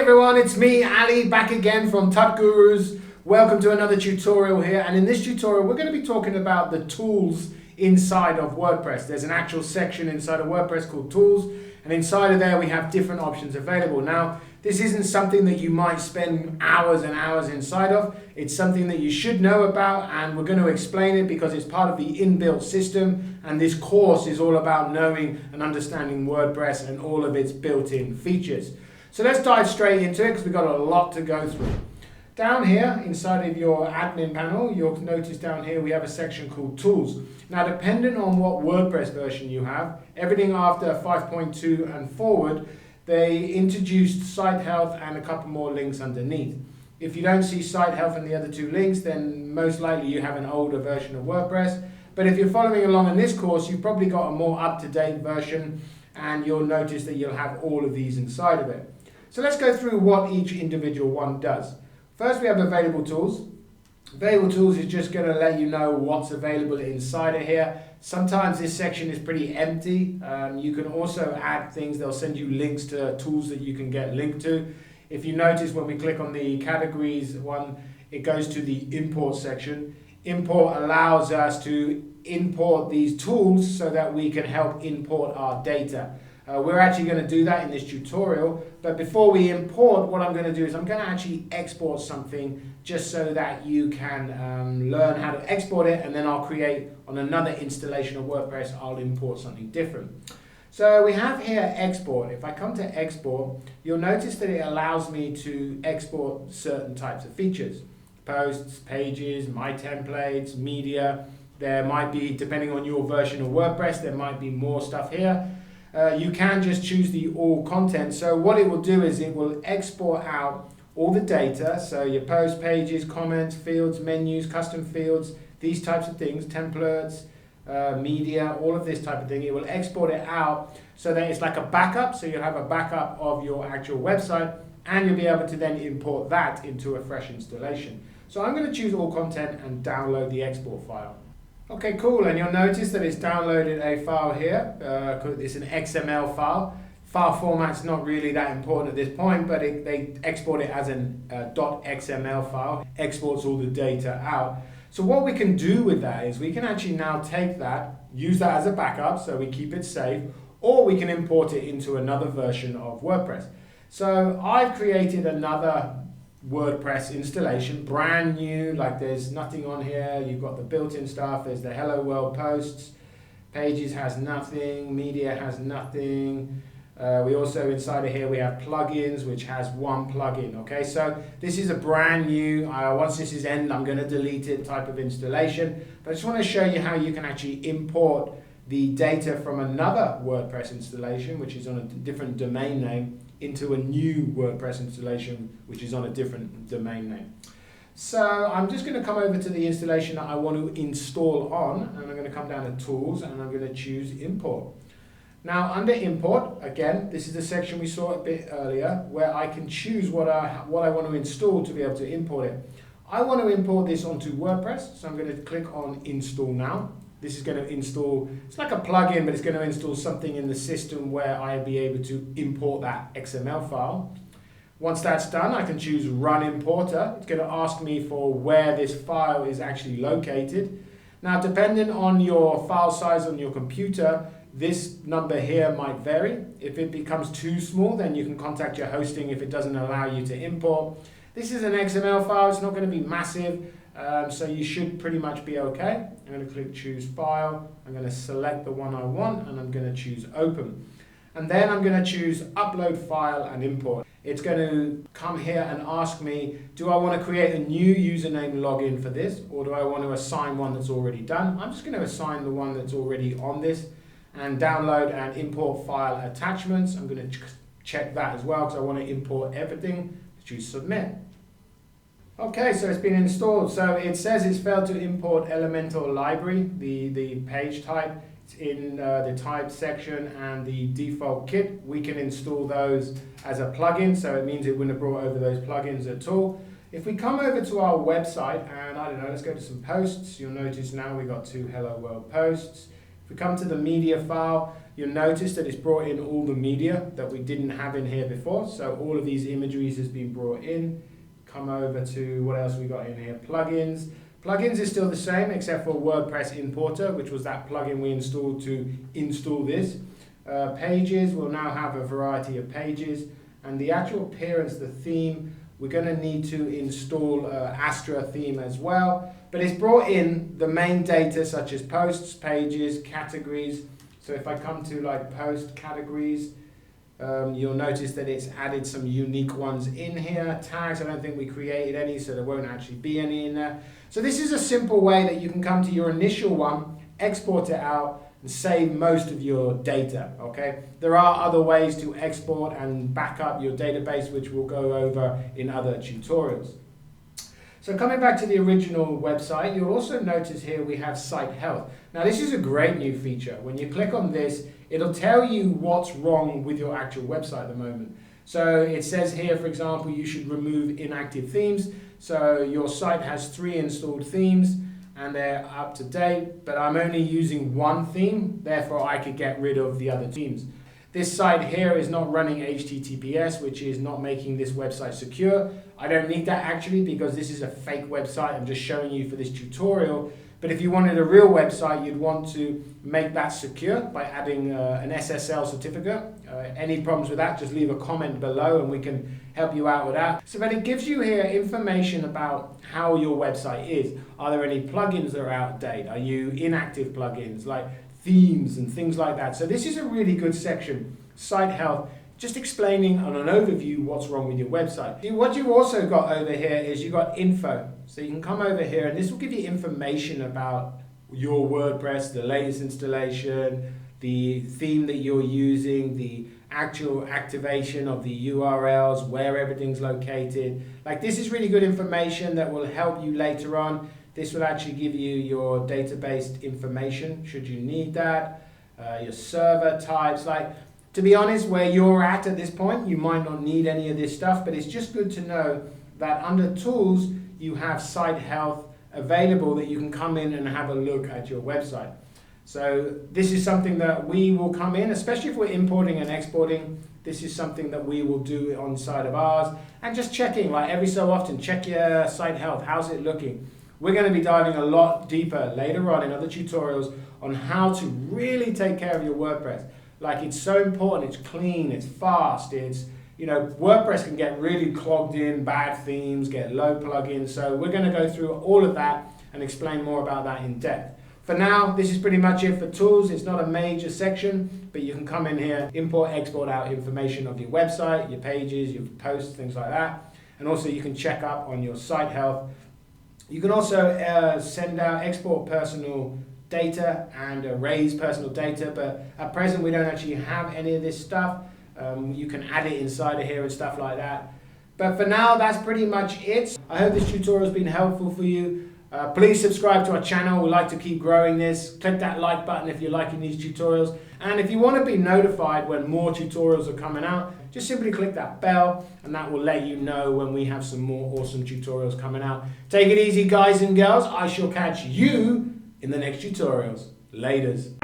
everyone, it's me, Ali, back again from Tut Gurus. Welcome to another tutorial here, and in this tutorial we're going to be talking about the tools inside of WordPress. There's an actual section inside of WordPress called Tools, and inside of there we have different options available. Now, this isn't something that you might spend hours and hours inside of. It's something that you should know about, and we're going to explain it because it's part of the inbuilt system, and this course is all about knowing and understanding WordPress and all of its built-in features. So let's dive straight into it because we've got a lot to go through. Down here inside of your admin panel, you'll notice down here we have a section called Tools. Now, depending on what WordPress version you have, everything after 5.2 and forward, they introduced Site Health and a couple more links underneath. If you don't see Site Health and the other two links, then most likely you have an older version of WordPress. But if you're following along in this course, you've probably got a more up-to-date version, and you'll notice that you'll have all of these inside of it. So let's go through what each individual one does. First, we have Available Tools. Available Tools is just going to let you know what's available inside of here. Sometimes this section is pretty empty. You can also add things. They'll send you links to tools that you can get linked to. If you notice, when we click on the categories one, it goes to the import section. Import allows us to import these tools so that we can help import our data. We're actually going to do that in this tutorial, but before we import, what I'm going to do is I'm going to actually export something just so that you can learn how to export it, and then I'll create on another installation of WordPress, I'll import something different. So we have here export. If I come to export, you'll notice that it allows me to export certain types of features. Posts, pages, my templates, media. There might be, depending on your version of WordPress, there might be more stuff here. You can just choose the all content. So what it will do is it will export out all the data. So your post, pages, comments, fields, menus, custom fields, these types of things, templates, media, all of this type of thing. It will export it out so that it's like a backup. So you'll have a backup of your actual website, and you'll be able to then import that into a fresh installation. So I'm going to choose all content and download the export file. Okay, cool, and you'll notice that it's downloaded a file here. It's an XML file. File format's not really that important at this point, but they export it as an .xml file, exports all the data out. So what we can do with that is we can actually now take that, use that as a backup so we keep it safe, or we can import it into another version of WordPress. So I've created another WordPress installation, brand new, like there's nothing on here. You've got the built-in stuff, there's the Hello World posts, pages has nothing, media has nothing. We also, inside of here, we have plugins, which has one plugin. Okay, so this is a brand new, once this is end, I'm going to delete it type of installation. But I just want to show you how you can actually import the data from another WordPress installation, which is on a different domain name, into a new WordPress installation, which is on a different domain name. So I'm just going to come over to the installation that I want to install on, and I'm going to come down to Tools, and I'm going to choose Import. Now, under Import, again, this is the section we saw a bit earlier, where I can choose what I want to install to be able to import it. I want to import this onto WordPress, so I'm going to click on Install Now. This is going to install, it's like a plugin, but it's going to install something in the system where I'll be able to import that XML file. Once that's done, I can choose Run Importer. It's going to ask me for where this file is actually located. Now, depending on your file size on your computer, this number here might vary. If it becomes too small, then you can contact your hosting if it doesn't allow you to import. This is an XML file, it's not going to be massive. So you should pretty much be okay. I'm going to click Choose File. I'm going to select the one I want, and I'm going to choose Open. And then I'm going to choose Upload File and Import. It's going to come here and ask me, do I want to create a new username login for this, or do I want to assign one that's already done? I'm just going to assign the one that's already on this, and download and import file attachments. I'm going to check that as well because I want to import everything. Choose Submit. Okay, so it's been installed. So it says it's failed to import Elementor library, the page type. It's in the type section and the default kit. We can install those as a plugin, so it means it wouldn't have brought over those plugins at all. If we come over to our website, and I don't know, let's go to some posts. You'll notice now we've got two Hello World posts. If we come to the media file, you'll notice that it's brought in all the media that we didn't have in here before. So all of these imageries has been brought in. Come over to what else we got in here, plugins. Plugins is still the same except for WordPress Importer, which was that plugin we installed to install this. Pages will now have a variety of pages, and the actual appearance, the theme, we're going to need to install Astra theme as well. But it's brought in the main data such as posts, pages, categories. So if I come to like post categories, you'll notice that it's added some unique ones in here. Tags, I don't think we created any, so there won't actually be any in there. So this is a simple way that you can come to your initial one, export it out, and save most of your data, okay? There are other ways to export and back up your database, which we'll go over in other tutorials. So coming back to the original website, you'll also notice here we have site health. Now this is a great new feature. When you click on this, it'll tell you what's wrong with your actual website at the moment. So it says here, for example, you should remove inactive themes. So your site has 3 installed themes and they're up to date, but I'm only using one theme, therefore I could get rid of the other themes. This site here is not running HTTPS, which is not making this website secure. I don't need that actually because this is a fake website. I'm just showing you for this tutorial. But if you wanted a real website, you'd want to make that secure by adding an SSL certificate. Any problems with that, just leave a comment below and we can help you out with that. So then it gives you here information about how your website is. Are there any plugins that are out of date? Are you inactive plugins like themes and things like that? So this is a really good section, site health, just explaining on an overview what's wrong with your website. What you've also got over here is you've got info. So you can come over here and this will give you information about your WordPress, the latest installation, the theme that you're using, the actual activation of the URLs, where everything's located. Like this is really good information that will help you later on. This will actually give you your database information should you need that, your server types. Like, to be honest, where you're at this point, you might not need any of this stuff, but it's just good to know that under tools, you have site health available that you can come in and have a look at your website. So this is something that we will come in, especially if we're importing and exporting. This is something that we will do on side of ours and just checking, like every so often, check your site health. How's it looking? We're going to be diving a lot deeper later on in other tutorials on how to really take care of your WordPress. Like it's so important, it's clean, it's fast, it's, you know, WordPress can get really clogged in, bad themes, get low plugins. So we're going to go through all of that and explain more about that in depth. For now, this is pretty much it for tools. It's not a major section, but you can come in here, import, export out information of your website, your pages, your posts, things like that. And also you can check up on your site health. You can also send out, export personal data and erase personal data, but at present we don't actually have any of this stuff. You can add it inside of here and stuff like that. But for now, that's pretty much it. I hope this tutorial has been helpful for you. Please subscribe to our channel. We like to keep growing this. Click that like button if you're liking these tutorials. And if you want to be notified when more tutorials are coming out, just simply click that bell and that will let you know when we have some more awesome tutorials coming out. Take it easy, guys and girls. I shall catch you in the next tutorials. Laters.